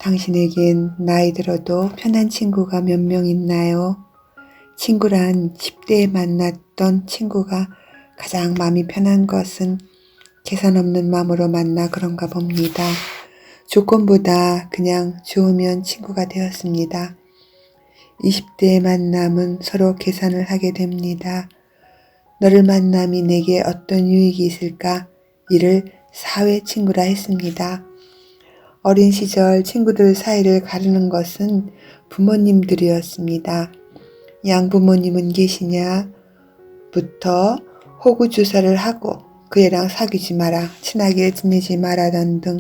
당신에겐 나이 들어도 편한 친구가 몇 명 있나요? 친구란 10대에 만났던 친구가 가장 마음이 편한 것은 계산 없는 마음으로 만나 그런가 봅니다. 조건보다 그냥 좋으면 친구가 되었습니다. 20대의 만남은 서로 계산을 하게 됩니다. 너를 만남이 내게 어떤 유익이 있을까? 이를 사회 친구라 했습니다. 어린 시절 친구들 사이를 가르는 것은 부모님들이었습니다. 양부모님은 계시냐? 부터 호구 조사를 하고 그 애랑 사귀지 마라, 친하게 지내지 마라던 등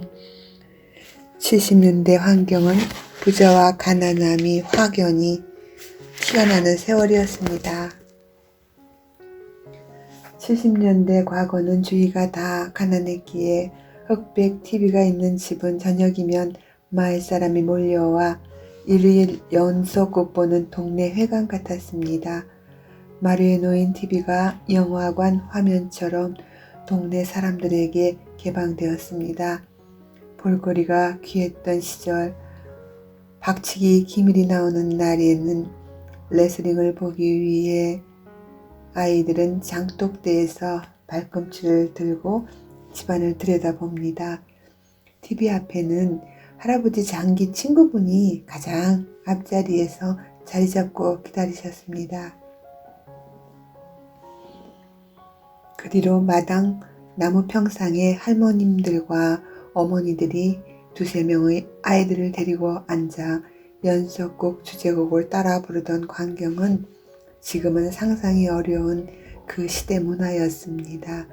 70년대 환경은 부자와 가난함이 확연히 튀어나오는 세월이었습니다. 70년대 과거는 주위가 다 가난했기에 흑백 TV가 있는 집은 저녁이면 마을 사람이 몰려와 일일 연속극 보는 동네 회관 같았습니다. 마루에 놓인 TV가 영화관 화면처럼 동네 사람들에게 개방되었습니다. 볼거리가 귀했던 시절, 박치기 기밀이 나오는 날에는 레슬링을 보기 위해 아이들은 장독대에서 발꿈치를 들고 집안을 들여다봅니다. TV 앞에는 할아버지 장기 친구분이 가장 앞자리에서 자리 잡고 기다리셨습니다. 그 뒤로 마당 나무 평상에 할머님들과 어머니들이 두세 명의 아이들을 데리고 앉아 연속곡 주제곡을 따라 부르던 광경은 지금은 상상이 어려운 그 시대 문화였습니다.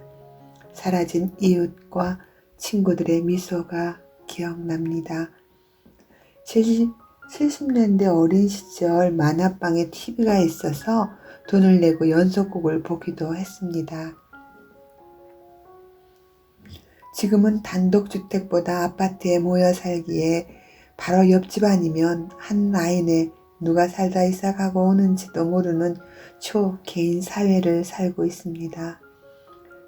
사라진 이웃과 친구들의 미소가 기억납니다. 70년대 어린 시절 만화방에 TV가 있어서 돈을 내고 연속곡을 보기도 했습니다. 지금은 단독주택보다 아파트에 모여 살기에 바로 옆집 아니면 한 라인에 누가 살다 이사 가고 오는지도 모르는 초개인 사회를 살고 있습니다.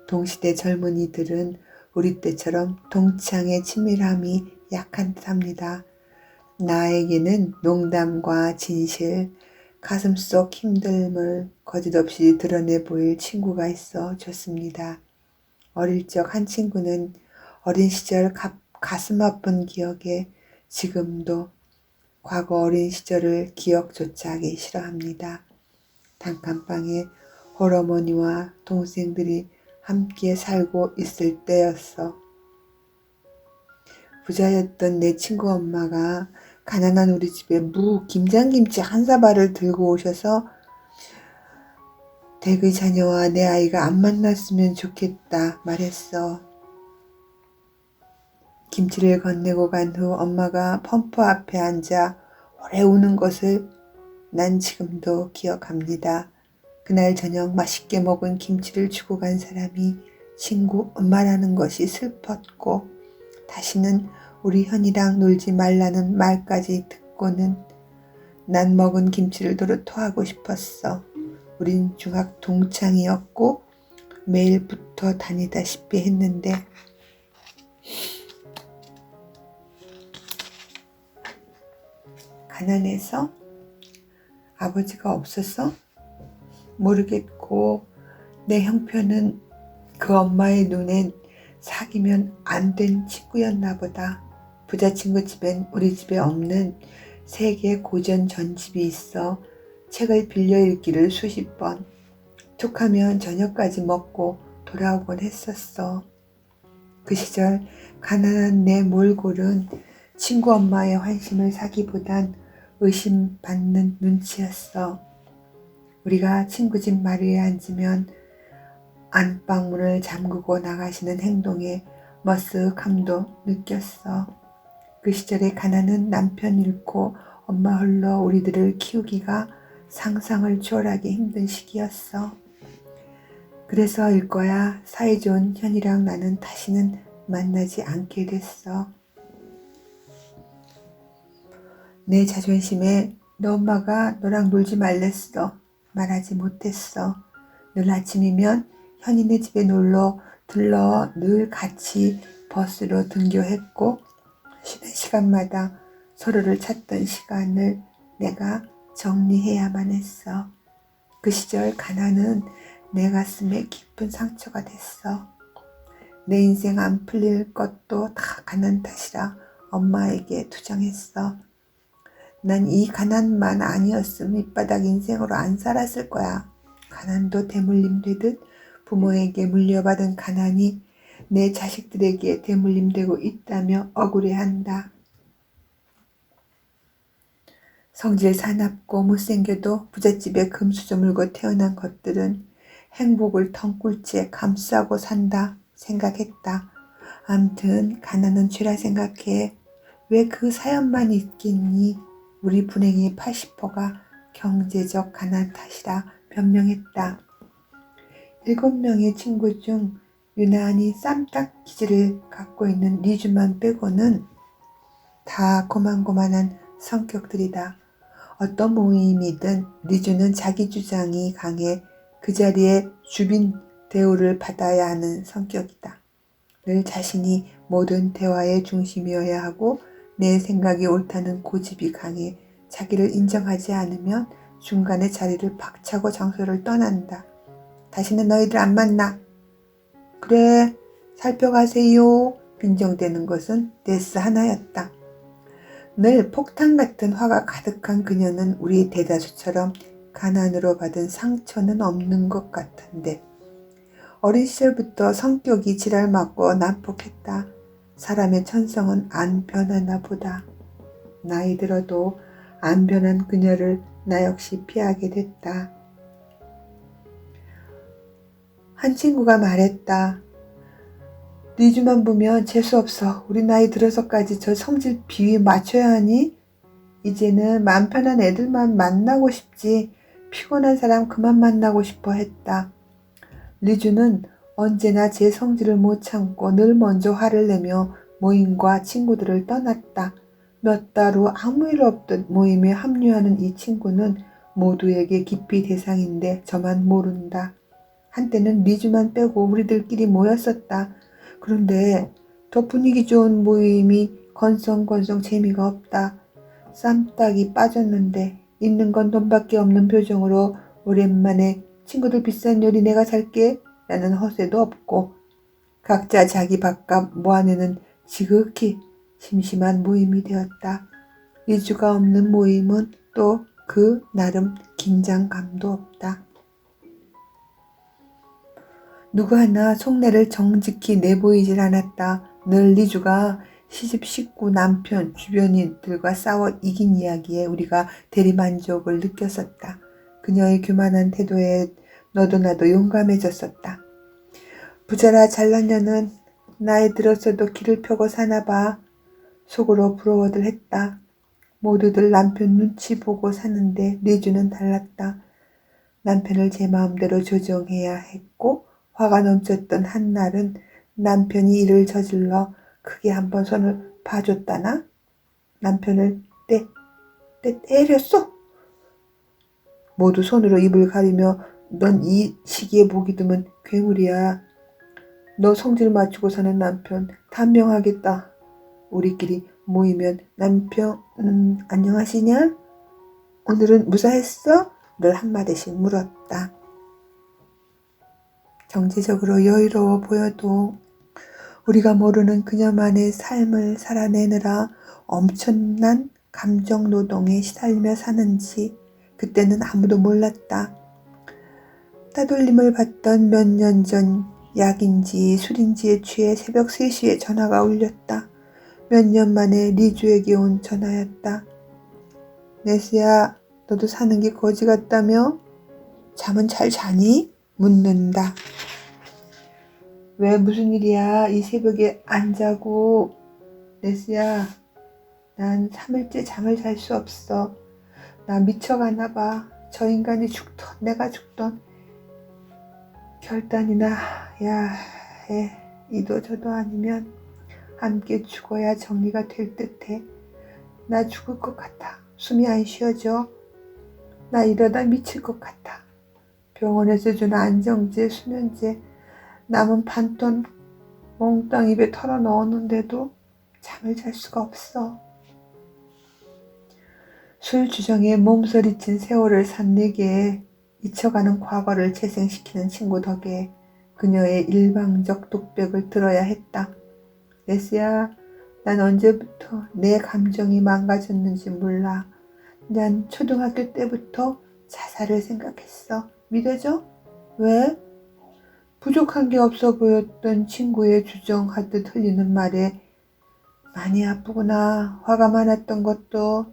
동시대 젊은이들은 우리 때처럼 동창의 친밀함이 약한 듯합니다. 나에게는 농담과 진실, 가슴속 힘듦을 거짓없이 드러내 보일 친구가 있어 좋습니다. 어릴 적 한 친구는 어린 시절 가슴 아픈 기억에 지금도 과거 어린 시절을 기억조차 하기 싫어합니다. 단칸방에 홀어머니와 동생들이 함께 살고 있을 때였어. 부자였던 내 친구 엄마가 가난한 우리 집에 김장김치 한 사발을 들고 오셔서 댁의 자녀와 내 아이가 안 만났으면 좋겠다 말했어. 김치를 건네고 간 후 엄마가 펌프 앞에 앉아 오래 우는 것을 난 지금도 기억합니다. 그날 저녁 맛있게 먹은 김치를 주고 간 사람이 친구 엄마라는 것이 슬펐고 다시는 우리 현이랑 놀지 말라는 말까지 듣고는 난 먹은 김치를 도로 토하고 싶었어. 우린 중학 동창이었고 매일 붙어 다니다시피 했는데 가난해서? 아버지가 없어서? 모르겠고 내 형편은 그 엄마의 눈엔 사귀면 안 된 친구였나 보다. 부자 친구 집엔 우리 집에 없는 세계 고전 전집이 있어 책을 빌려 읽기를 수십 번, 툭하면 저녁까지 먹고 돌아오곤 했었어. 그 시절 가난한 내 몰골은 친구 엄마의 환심을 사기보단 의심받는 눈치였어. 우리가 친구 집 마루에 앉으면 안방문을 잠그고 나가시는 행동에 머쓱함도 느꼈어. 그 시절의 가난은 남편 잃고 엄마 홀로 우리들을 키우기가 상상을 초월하기 힘든 시기였어. 그래서일 거야 사이좋은 현이랑 나는 다시는 만나지 않게 됐어. 내 자존심에 너 엄마가 너랑 놀지 말랬어. 말하지 못했어. 늘 아침이면 현이네 집에 놀러 들러 늘 같이 버스로 등교했고 쉬는 시간마다 서로를 찾던 시간을 내가 정리해야만 했어. 그 시절 가난은 내 가슴에 깊은 상처가 됐어. 내 인생 안 풀릴 것도 다 가난 탓이라 엄마에게 투정했어. 난 이 가난만 아니었으면 밑바닥 인생으로 안 살았을 거야. 가난도 대물림 되듯 부모에게 물려받은 가난이 내 자식들에게 대물림 되고 있다며 억울해한다. 성질 사납고 못생겨도 부잣집에 금수저 물고 태어난 것들은 행복을 덩굴째 감싸고 산다 생각했다. 암튼 가난은 죄라 생각해. 왜 그 사연만 있겠니? 우리 분행의 80%가 경제적 가난 탓이라 변명했다. 7명의 친구 중 유난히 쌈딱 기질을 갖고 있는 리주만 빼고는 다 고만고만한 성격들이다. 어떤 모임이든 리주는 자기 주장이 강해 그 자리에 주빈 대우를 받아야 하는 성격이다. 늘 자신이 모든 대화의 중심이어야 하고 내 생각이 옳다는 고집이 강해 자기를 인정하지 않으면 중간에 자리를 박차고 장소를 떠난다. 다시는 너희들 안 만나. 그래, 살펴가세요. 빈정대는 것은 데스 하나였다. 늘 폭탄 같은 화가 가득한 그녀는 우리 대다수처럼 가난으로 받은 상처는 없는 것 같은데 어린 시절부터 성격이 지랄맞고 난폭했다. 사람의 천성은 안 변하나 보다. 나이 들어도 안 변한 그녀를 나 역시 피하게 됐다. 한 친구가 말했다. 리주만 보면 재수없어. 우리 나이 들어서까지 저 성질 비위 맞춰야 하니? 이제는 맘 편한 애들만 만나고 싶지. 피곤한 사람 그만 만나고 싶어 했다. 리주는 언제나 제 성질을 못 참고 늘 먼저 화를 내며 모임과 친구들을 떠났다. 몇 달 후 아무 일 없던 모임에 합류하는 이 친구는 모두에게 깊이 대상인데 저만 모른다. 한때는 리주만 빼고 우리들끼리 모였었다. 그런데 더 분위기 좋은 모임이 건성건성 재미가 없다. 쌈딱이 빠졌는데 있는 건 돈밖에 없는 표정으로 오랜만에 친구들 비싼 요리 내가 살게 라는 허세도 없고 각자 자기 밥값 모아내는 지극히 심심한 모임이 되었다. 리주가 없는 모임은 또 그 나름 긴장감도 없다. 누구 하나 속내를 정직히 내보이질 않았다. 늘 리주가 시집 식구 남편 주변인들과 싸워 이긴 이야기에 우리가 대리만족을 느꼈었다. 그녀의 교만한 태도에 너도 나도 용감해졌었다. 부자라 잘난 년은 나이 들었어도 길을 펴고 사나봐. 속으로 부러워들 했다. 모두들 남편 눈치 보고 사는데 리주는 달랐다. 남편을 제 마음대로 조정해야 했고 화가 넘쳤던 한날은 남편이 일을 저질러 크게 한번 손을 봐줬다나? 남편을 때렸어? 모두 손으로 입을 가리며 넌 이 시기에 보기 드문 괴물이야. 너 성질 맞추고 사는 남편 단명하겠다. 우리끼리 모이면 남편 안녕하시냐? 오늘은 무사했어? 늘 한마디씩 물었다. 경제적으로 여유로워 보여도 우리가 모르는 그녀만의 삶을 살아내느라 엄청난 감정노동에 시달리며 사는지 그때는 아무도 몰랐다. 따돌림을 받던 몇 년 전 약인지 술인지에 취해 새벽 3시에 전화가 울렸다. 몇 년 만에 리주에게 온 전화였다. 네스야, 너도 사는 게 거지 같다며? 잠은 잘 자니? 묻는다. 왜 무슨 일이야? 이 새벽에 안 자고. 네스야, 난 3일째 잠을 잘 수 없어. 나 미쳐가나 봐. 저 인간이 죽던 내가 죽던 결단이나 야 해. 이도 저도 아니면 함께 죽어야 정리가 될 듯해. 나 죽을 것 같아. 숨이 안 쉬어져. 나 이러다 미칠 것 같아. 병원에서 준 안정제, 수면제, 남은 반돈 몽땅 입에 털어 넣었는데도 잠을 잘 수가 없어. 술 주정에 몸서리친 세월을 산 내게 잊혀가는 과거를 재생시키는 친구 덕에 그녀의 일방적 독백을 들어야 했다. 레스야, 난 언제부터 내 감정이 망가졌는지 몰라. 난 초등학교 때부터 자살을 생각했어. 믿어져? 왜? 부족한 게 없어 보였던 친구의 주정하듯 흘리는 말에 많이 아프구나. 화가 많았던 것도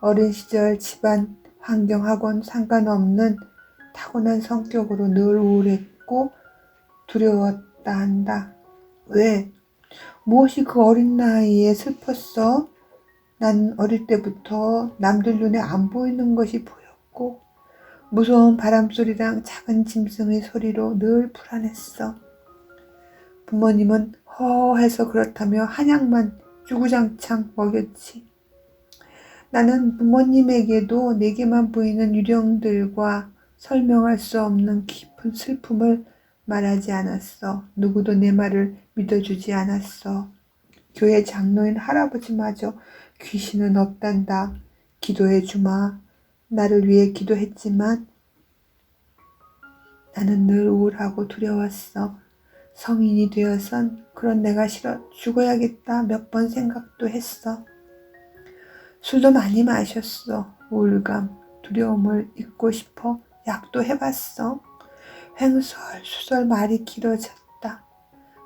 어린 시절 집안 환경하고는 상관없는 타고난 성격으로 늘 우울했고 두려웠다 한다. 왜? 무엇이 그 어린 나이에 슬펐어? 난 어릴 때부터 남들 눈에 안 보이는 것이 보였고 무서운 바람소리랑 작은 짐승의 소리로 늘 불안했어. 부모님은 허해서 그렇다며 한약만 주구장창 먹였지. 나는 부모님에게도 내게만 보이는 유령들과 설명할 수 없는 깊은 슬픔을 말하지 않았어. 누구도 내 말을 믿어주지 않았어. 교회 장로인 할아버지마저 귀신은 없단다. 기도해 주마. 나를 위해 기도했지만 나는 늘 우울하고 두려웠어. 성인이 되어선 그런 내가 싫어 죽어야겠다 몇 번 생각도 했어. 술도 많이 마셨어. 우울감, 두려움을 잊고 싶어 약도 해봤어. 횡설수설 말이 길어졌다.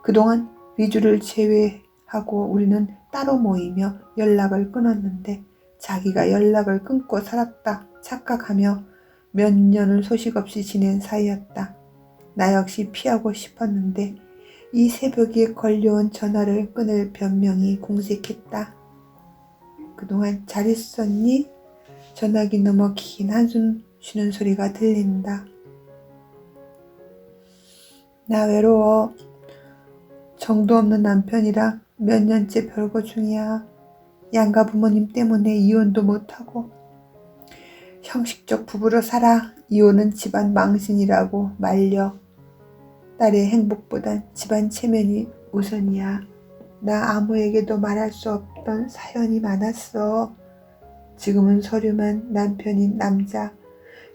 그동안 리주를 제외하고 우리는 따로 모이며 연락을 끊었는데 자기가 연락을 끊고 살았다 착각하며 몇 년을 소식 없이 지낸 사이였다. 나 역시 피하고 싶었는데 이 새벽에 걸려온 전화를 끊을 변명이 공색했다. 그동안 잘 있었니? 전화기 너머 긴 한숨 쉬는 소리가 들린다. 나 외로워. 정도 없는 남편이라 몇 년째 별거 중이야. 양가 부모님 때문에 이혼도 못하고 형식적 부부로 살아. 이혼은 집안 망신이라고 말려. 딸의 행복보단 집안 체면이 우선이야. 나 아무에게도 말할 수 없던 사연이 많았어. 지금은 서류만 남편인 남자.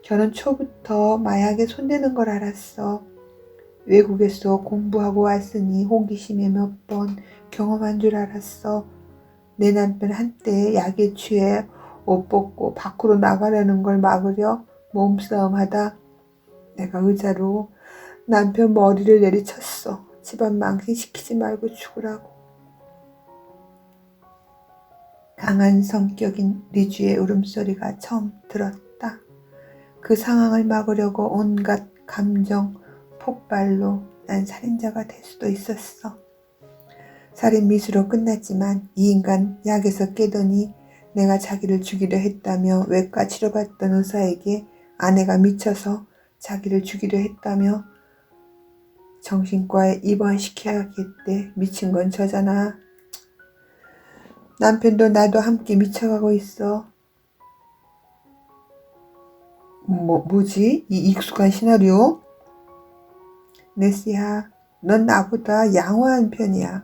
결혼 초부터 마약에 손대는 걸 알았어. 외국에서 공부하고 왔으니 호기심에 몇 번 경험한 줄 알았어. 내 남편 한때 약에 취해 옷 벗고 밖으로 나가려는 걸 막으려 몸싸움하다 내가 의자로 남편 머리를 내리쳤어. 집안 망신시키지 말고 죽으라고. 강한 성격인 리주의 울음소리가 처음 들었다. 그 상황을 막으려고 온갖 감정 폭발로 난 살인자가 될 수도 있었어. 살인 미수로 끝났지만 이 인간 약에서 깨더니 내가 자기를 죽이려 했다며 외과 치료받던 의사에게 아내가 미쳐서 자기를 죽이려 했다며 정신과에 입원시켜야겠대. 미친 건 저잖아. 남편도 나도 함께 미쳐가고 있어. 뭐지? 이 익숙한 시나리오? 네스야, 넌 나보다 양호한 편이야.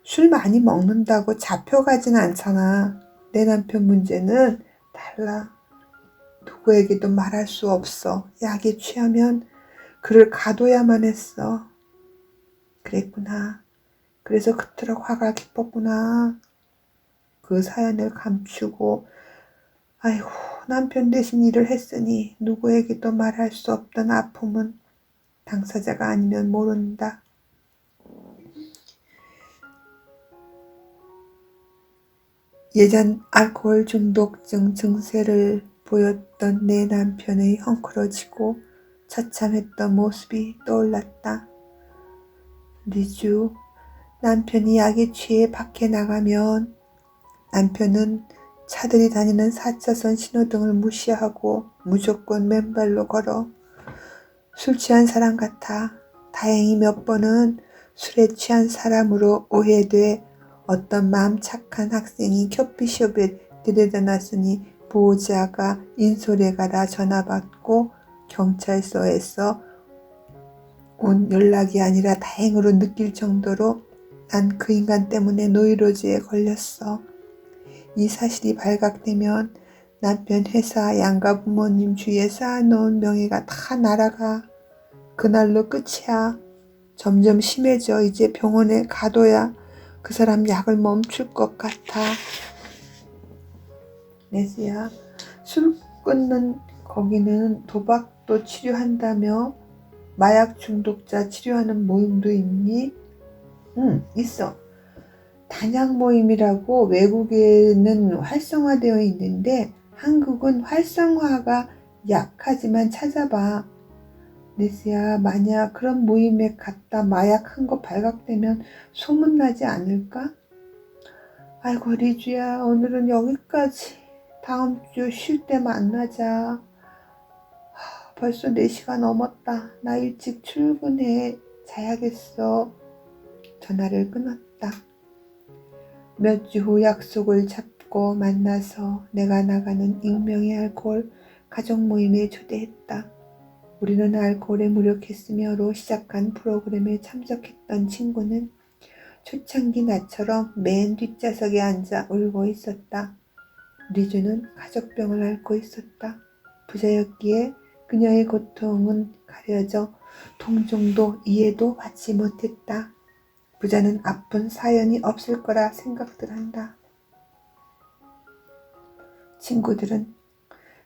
술 많이 먹는다고 잡혀가진 않잖아. 내 남편 문제는 달라. 누구에게도 말할 수 없어. 약에 취하면 그를 가둬야만 했어. 그랬구나. 그래서 그토록 화가 깊었구나. 그 사연을 감추고 아이고 남편 대신 일을 했으니 누구에게도 말할 수 없던 아픔은 당사자가 아니면 모른다. 예전 알코올 중독증 증세를 보였던 내 남편의 헝클어지고 처참했던 모습이 떠올랐다. 리주, 남편이 약에 취해 밖에 나가면 남편은 차들이 다니는 4차선 신호등을 무시하고 무조건 맨발로 걸어. 술 취한 사람 같아. 다행히 몇 번은 술에 취한 사람으로 오해돼 어떤 마음 착한 학생이 커피숍에 들여다 놨으니 보호자가 인솔에 가라 전화받고 경찰서에서 온 연락이 아니라 다행으로 느낄 정도로 난 그 인간 때문에 노이로즈에 걸렸어. 이 사실이 발각되면 남편 회사, 양가 부모님 주위에 쌓아놓은 명예가 다 날아가. 그날로 끝이야. 점점 심해져. 이제 병원에 가둬야 그 사람 약을 멈출 것 같아. 네스야, 술 끊는 거기는 도박도 치료한다며? 마약 중독자 치료하는 모임도 있니? 응, 있어. 단약 모임이라고 외국에는 활성화되어 있는데 한국은 활성화가 약하지만 찾아봐. 네스야, 만약 그런 모임에 갔다 마약 한 거 발각되면 소문나지 않을까? 아이고, 리주야, 오늘은 여기까지. 다음 주 쉴 때 만나자. 벌써 4시가 넘었다. 나 일찍 출근해. 자야겠어. 전화를 끊었다. 몇 주 후 약속을 잡고 만나서 내가 나가는 익명의 알코올 가족 모임에 초대했다. 우리는 알코올에 무력했으며로 시작한 프로그램에 참석했던 친구는 초창기 나처럼 맨 뒷좌석에 앉아 울고 있었다. 리주는 가족병을 앓고 있었다. 부자였기에 그녀의 고통은 가려져 동정도 이해도 받지 못했다. 부자는 아픈 사연이 없을 거라 생각들 한다. 친구들은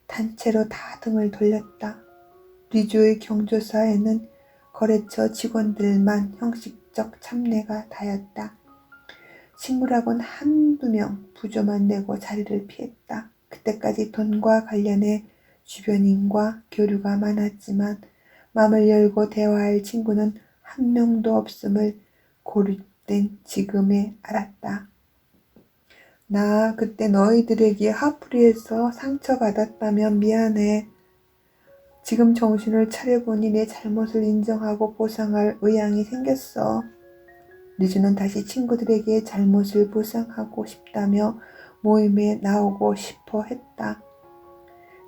단체로 다 등을 돌렸다. 리주의 경조사에는 거래처 직원들만 형식적 참례가 다였다. 식물학원 한두 명 부조만 내고 자리를 피했다. 그때까지 돈과 관련해 주변인과 교류가 많았지만 마음을 열고 대화할 친구는 한 명도 없음을 고립된 지금에 알았다. 나 그때 너희들에게 화풀이해서 상처받았다면 미안해. 지금 정신을 차려보니 내 잘못을 인정하고 보상할 의향이 생겼어. 리주는 다시 친구들에게 잘못을 보상하고 싶다며 모임에 나오고 싶어 했다.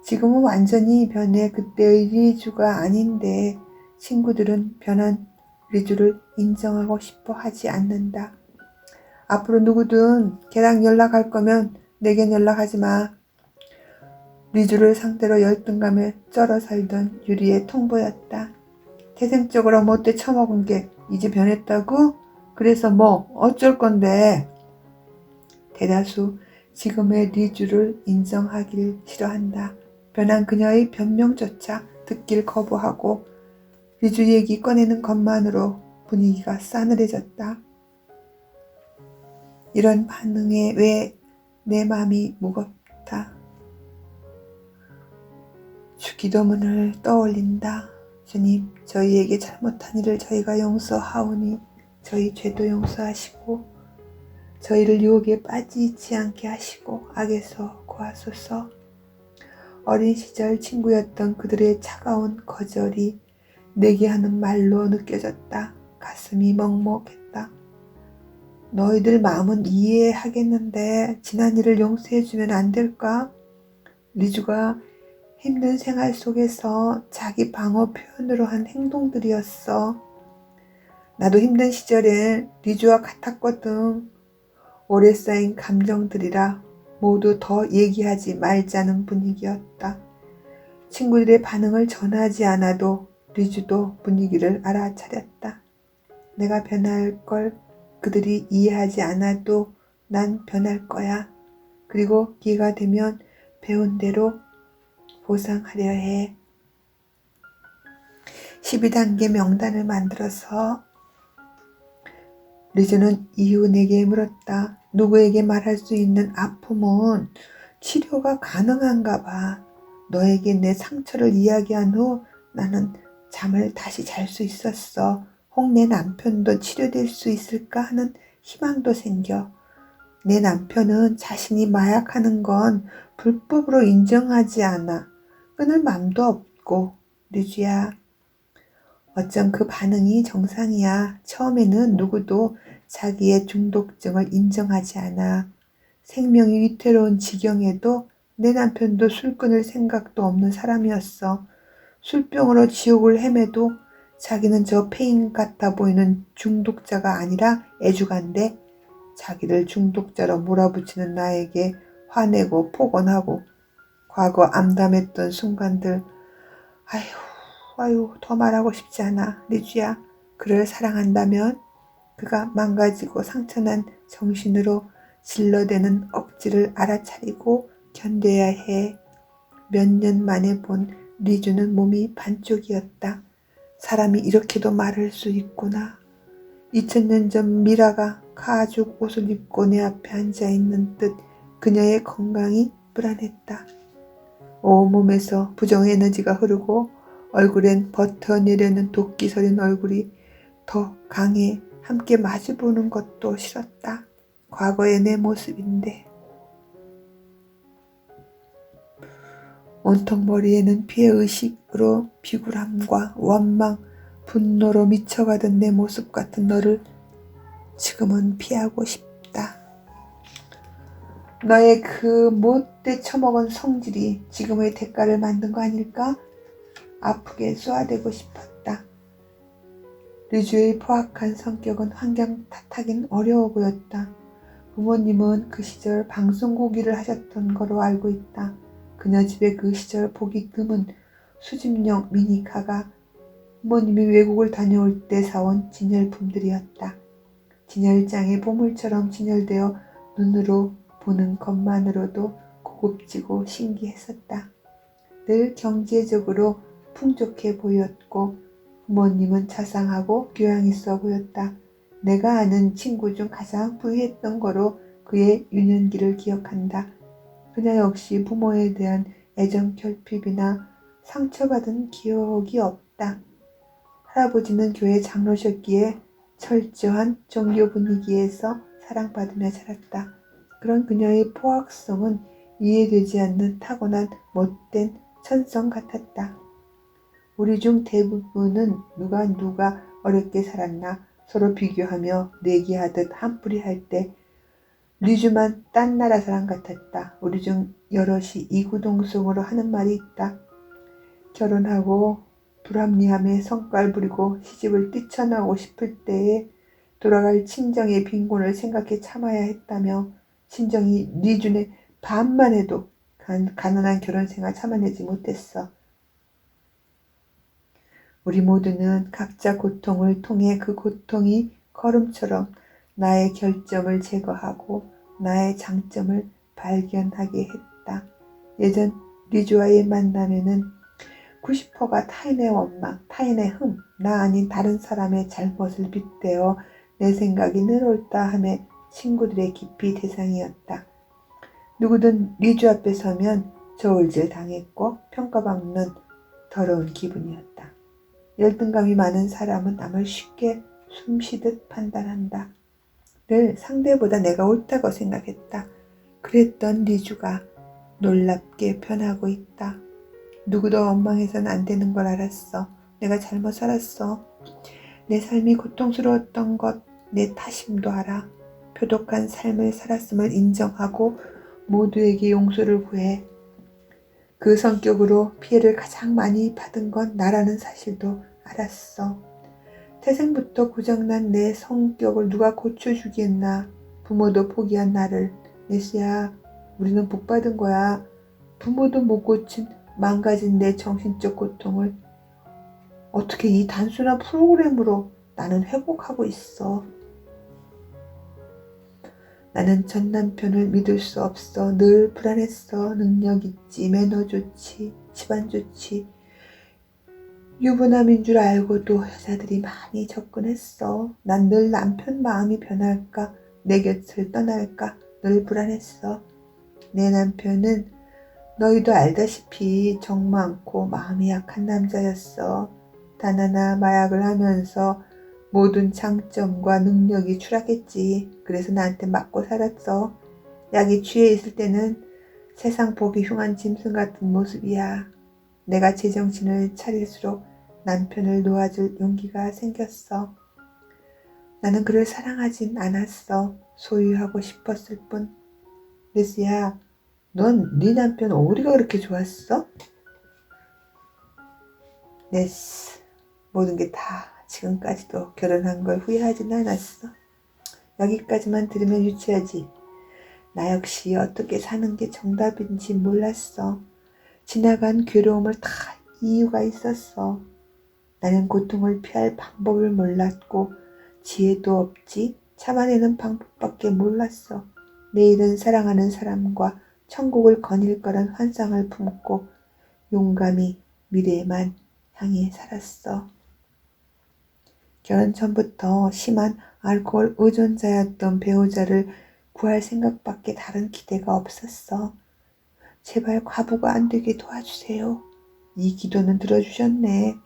지금은 완전히 변해 그때의 리주가 아닌데 친구들은 변한 리주를 인정하고 싶어 하지 않는다. 앞으로 누구든 걔랑 연락할 거면 내겐 연락하지 마. 리주를 상대로 열등감에 쩔어 살던 유리의 통보였다. 태생적으로 못돼 처먹은 게 이제 변했다고? 그래서 뭐 어쩔 건데? 대다수 지금의 리주를 인정하길 싫어한다. 변한 그녀의 변명조차 듣길 거부하고 리주 얘기 꺼내는 것만으로 분위기가 싸늘해졌다. 이런 반응에 왜 내 맘이 무겁다. 주기도문을 떠올린다. 주님, 저희에게 잘못한 일을 저희가 용서하오니 저희 죄도 용서하시고 저희를 유혹에 빠지지 않게 하시고 악에서 구하소서. 어린 시절 친구였던 그들의 차가운 거절이 내게 하는 말로 느껴졌다. 가슴이 먹먹했다. 너희들 마음은 이해하겠는데 지난 일을 용서해주면 안 될까? 리주가 힘든 생활 속에서 자기 방어 표현으로 한 행동들이었어. 나도 힘든 시절에 리주와 같았거든. 오래 쌓인 감정들이라 모두 더 얘기하지 말자는 분위기였다. 친구들의 반응을 전하지 않아도 리주도 분위기를 알아차렸다. 내가 변할 걸 그들이 이해하지 않아도 난 변할 거야. 그리고 기회가 되면 배운 대로 보상하려 해. 12단계 명단을 만들어서 리즈는 이후 내게 물었다. 누구에게 말할 수 있는 아픔은 치료가 가능한가 봐. 너에게 내 상처를 이야기한 후 나는 잠을 다시 잘 수 있었어. 혹 내 남편도 치료될 수 있을까 하는 희망도 생겨. 내 남편은 자신이 마약하는 건 불법으로 인정하지 않아. 끊을 맘도 없고. 리주야, 어쩜 그 반응이 정상이야. 처음에는 누구도 자기의 중독증을 인정하지 않아. 생명이 위태로운 지경에도 내 남편도 술 끊을 생각도 없는 사람이었어. 술병으로 지옥을 헤매도 자기는 저 페인 같아 보이는 중독자가 아니라 애주가인데 자기를 중독자로 몰아붙이는 나에게 화내고 폭언하고 과거 암담했던 순간들. 아유, 더 말하고 싶지 않아. 리주야, 그를 사랑한다면 그가 망가지고 상처난 정신으로 질러대는 억지를 알아차리고 견뎌야 해. 몇 년 만에 본 리주는 몸이 반쪽이었다. 사람이 이렇게도 마를 수 있구나. 2000년 전 미라가 가죽 옷을 입고 내 앞에 앉아있는 듯 그녀의 건강이 불안했다. 온몸에서 부정 에너지가 흐르고 얼굴엔 버텨내려는 도끼 서린 얼굴이 더 강해. 함께 마주보는 것도 싫었다. 과거의 내 모습인데. 온통 머리에는 피해의식으로 비굴함과 원망, 분노로 미쳐가던 내 모습 같은 너를 지금은 피하고 싶다. 너의 그 못돼 처먹은 성질이 지금의 대가를 만든 거 아닐까? 아프게 쏘아대고 싶었다. 리주의 포악한 성격은 환경 탓하긴 어려워 보였다. 부모님은 그 시절 방송국 일을 하셨던 거로 알고 있다. 그녀 집에 그 시절 보기 드문 수집용 미니카가 부모님이 외국을 다녀올 때 사온 진열품들이었다. 진열장에 보물처럼 진열되어 눈으로 보는 것만으로도 고급지고 신기했었다. 늘 경제적으로 풍족해 보였고 부모님은 자상하고 교양 있어 보였다. 내가 아는 친구 중 가장 부유했던 거로 그의 유년기를 기억한다. 그녀 역시 부모에 대한 애정 결핍이나 상처받은 기억이 없다. 할아버지는 교회 장로셨기에 철저한 종교 분위기에서 사랑받으며 자랐다. 그런 그녀의 포악성은 이해되지 않는 타고난 못된 천성 같았다. 우리 중 대부분은 누가 어렵게 살았나 서로 비교하며 내기하듯 한풀이 할 때 리주만 딴 나라 사람 같았다. 우리 중 여럿이 이구동성으로 하는 말이 있다. 결혼하고 불합리함에 성깔 부리고 시집을 뛰쳐나오고 싶을 때에 돌아갈 친정의 빈곤을 생각해 참아야 했다며 친정이 리준의 반만 해도 가난한 결혼생활 참아내지 못했어. 우리 모두는 각자 고통을 통해 그 고통이 걸음처럼 나의 결점을 제거하고 나의 장점을 발견하게 했다. 예전 리주와의 만남에는 90%가 타인의 원망, 타인의 흠, 나 아닌 다른 사람의 잘못을 빗대어 내 생각이 늘 옳다 하며 친구들의 깊이 대상이었다. 누구든 리주 앞에 서면 저울질 당했고 평가받는 더러운 기분이었다. 열등감이 많은 사람은 남을 쉽게 숨쉬듯 판단한다. 늘 상대보다 내가 옳다고 생각했다. 그랬던 리주가 놀랍게 변하고 있다. 누구도 원망해서는 안 되는 걸 알았어. 내가 잘못 살았어. 내 삶이 고통스러웠던 것, 내 탓임도 알아. 표독한 삶을 살았음을 인정하고 모두에게 용서를 구해. 그 성격으로 피해를 가장 많이 받은 건 나라는 사실도 알았어. 태생부터 고장난 내 성격을 누가 고쳐주겠나. 부모도 포기한 나를. 메시야, 우리는 복받은 거야. 부모도 못 고친 망가진 내 정신적 고통을 어떻게 이 단순한 프로그램으로 나는 회복하고 있어. 나는 전 남편을 믿을 수 없어. 늘 불안했어. 능력 있지, 매너 좋지, 집안 좋지. 유부남인 줄 알고도 여자들이 많이 접근했어. 난 늘 남편 마음이 변할까, 내 곁을 떠날까 늘 불안했어. 내 남편은 너희도 알다시피 정 많고 마음이 약한 남자였어. 단 하나 마약을 하면서 모든 장점과 능력이 추락했지. 그래서 나한테 맞고 살았어. 약이 취해 있을 때는 세상 보기 흉한 짐승 같은 모습이야. 내가 제정신을 차릴수록 남편을 놓아줄 용기가 생겼어. 나는 그를 사랑하진 않았어. 소유하고 싶었을 뿐. 레스야, 넌 네 남편 오리가 그렇게 좋았어? 레스, 모든 게 다 지금까지도 결혼한 걸 후회하진 않았어. 여기까지만 들으면 유치하지. 나 역시 어떻게 사는 게 정답인지 몰랐어. 지나간 괴로움을 다 이유가 있었어. 나는 고통을 피할 방법을 몰랐고 지혜도 없지 참아내는 방법밖에 몰랐어. 내일은 사랑하는 사람과 천국을 거닐 거란 환상을 품고 용감히 미래에만 향해 살았어. 결혼 전부터 심한 알코올 의존자였던 배우자를 구할 생각밖에 다른 기대가 없었어. 제발 과부가 안 되게 도와주세요. 이 기도는 들어주셨네.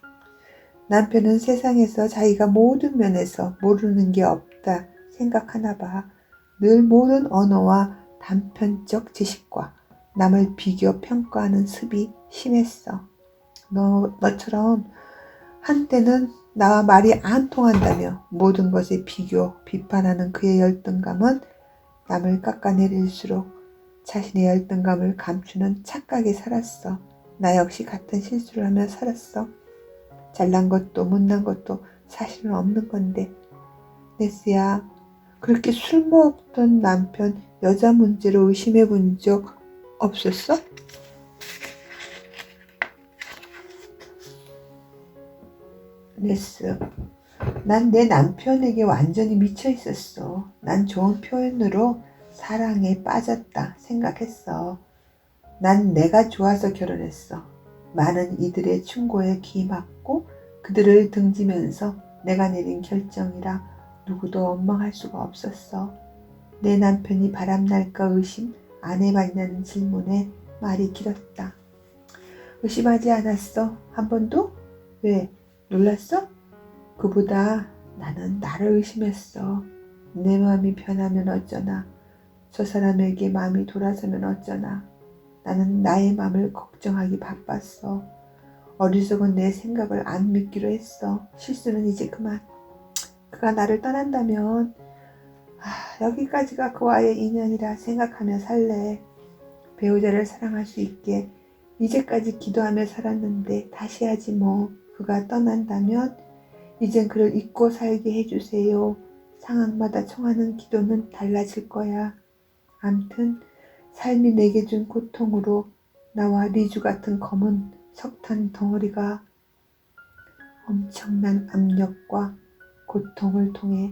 남편은 세상에서 자기가 모든 면에서 모르는 게 없다 생각하나 봐. 늘 모든 언어와 단편적 지식과 남을 비교 평가하는 습이 심했어. 너처럼 한때는 나와 말이 안 통한다며 모든 것에 비교, 비판하는 그의 열등감은 남을 깎아내릴수록 자신의 열등감을 감추는 착각에 살았어. 나 역시 같은 실수를 하며 살았어. 잘난 것도 못난 것도 사실은 없는 건데. 네스야, 그렇게 술 먹던 남편 여자 문제로 의심해 본 적 없었어? 네스, 난 내 남편에게 완전히 미쳐 있었어. 난 좋은 표현으로 사랑에 빠졌다 생각했어. 난 내가 좋아서 결혼했어. 많은 이들의 충고에 귀 막고 그들을 등지면서 내가 내린 결정이라 누구도 원망할 수가 없었어. 내 남편이 바람날까 의심 안 해봤냐는 질문에 말이 길었다. 의심하지 않았어. 한 번도? 왜? 놀랐어? 그보다 나는 나를 의심했어. 내 마음이 변하면 어쩌나. 저 사람에게 마음이 돌아서면 어쩌나. 나는 나의 마음을 걱정하기 바빴어. 어리석은 내 생각을 안 믿기로 했어. 실수는 이제 그만. 그가 나를 떠난다면 여기까지가 그와의 인연이라 생각하며 살래. 배우자를 사랑할 수 있게 이제까지 기도하며 살았는데 다시 하지 뭐. 그가 떠난다면 이젠 그를 잊고 살게 해주세요. 상황마다 청하는 기도는 달라질 거야. 암튼 삶이 내게 준 고통으로 나와 리주 같은 검은 석탄 덩어리가 엄청난 압력과 고통을 통해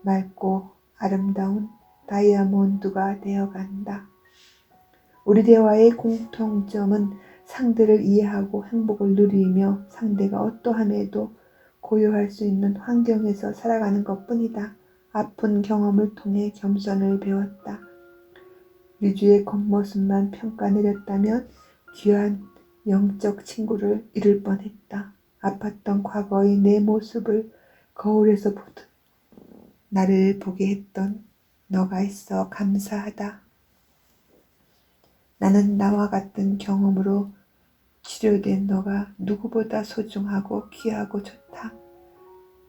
맑고 아름다운 다이아몬드가 되어간다. 우리 대화의 공통점은 상대를 이해하고 행복을 누리며 상대가 어떠함에도 고요할 수 있는 환경에서 살아가는 것뿐이다. 아픈 경험을 통해 겸손을 배웠다. 리주의 겉모습만 평가 내렸다면 귀한 영적 친구를 잃을 뻔했다. 아팠던 과거의 내 모습을 거울에서 보듯 나를 보게 했던 너가 있어 감사하다. 나는 나와 같은 경험으로 치료된 너가 누구보다 소중하고 귀하고 좋다.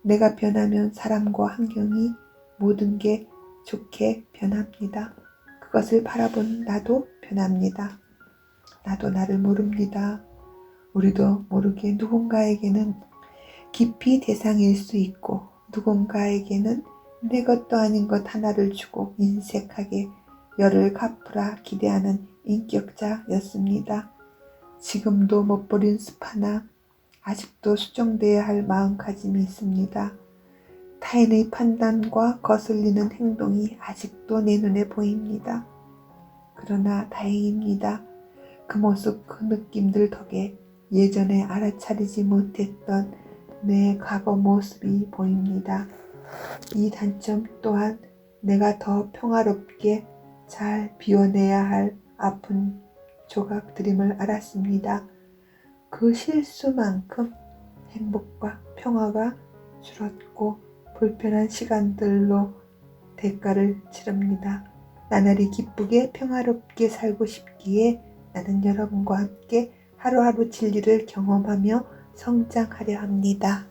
내가 변하면 사람과 환경이 모든 게 좋게 변합니다. 그것을 바라본 나도 변합니다. 나도 나를 모릅니다. 우리도 모르게 누군가에게는 깊이 대상일 수 있고 누군가에게는 내 것도 아닌 것 하나를 주고 인색하게 열을 갚으라 기대하는 인격자였습니다. 지금도 못 버린 습 하나, 아직도 수정돼야 할 마음가짐이 있습니다. 타인의 판단과 거슬리는 행동이 아직도 내 눈에 보입니다. 그러나 다행입니다. 그 모습, 그 느낌들 덕에 예전에 알아차리지 못했던 내 과거 모습이 보입니다. 이 단점 또한 내가 더 평화롭게 잘 비워내야 할 아픈 조각들임을 알았습니다. 그 실수만큼 행복과 평화가 줄었고 불편한 시간들로 대가를 치릅니다. 나날이 기쁘게 평화롭게 살고 싶기에 나는 여러분과 함께 하루하루 진리를 경험하며 성장하려 합니다.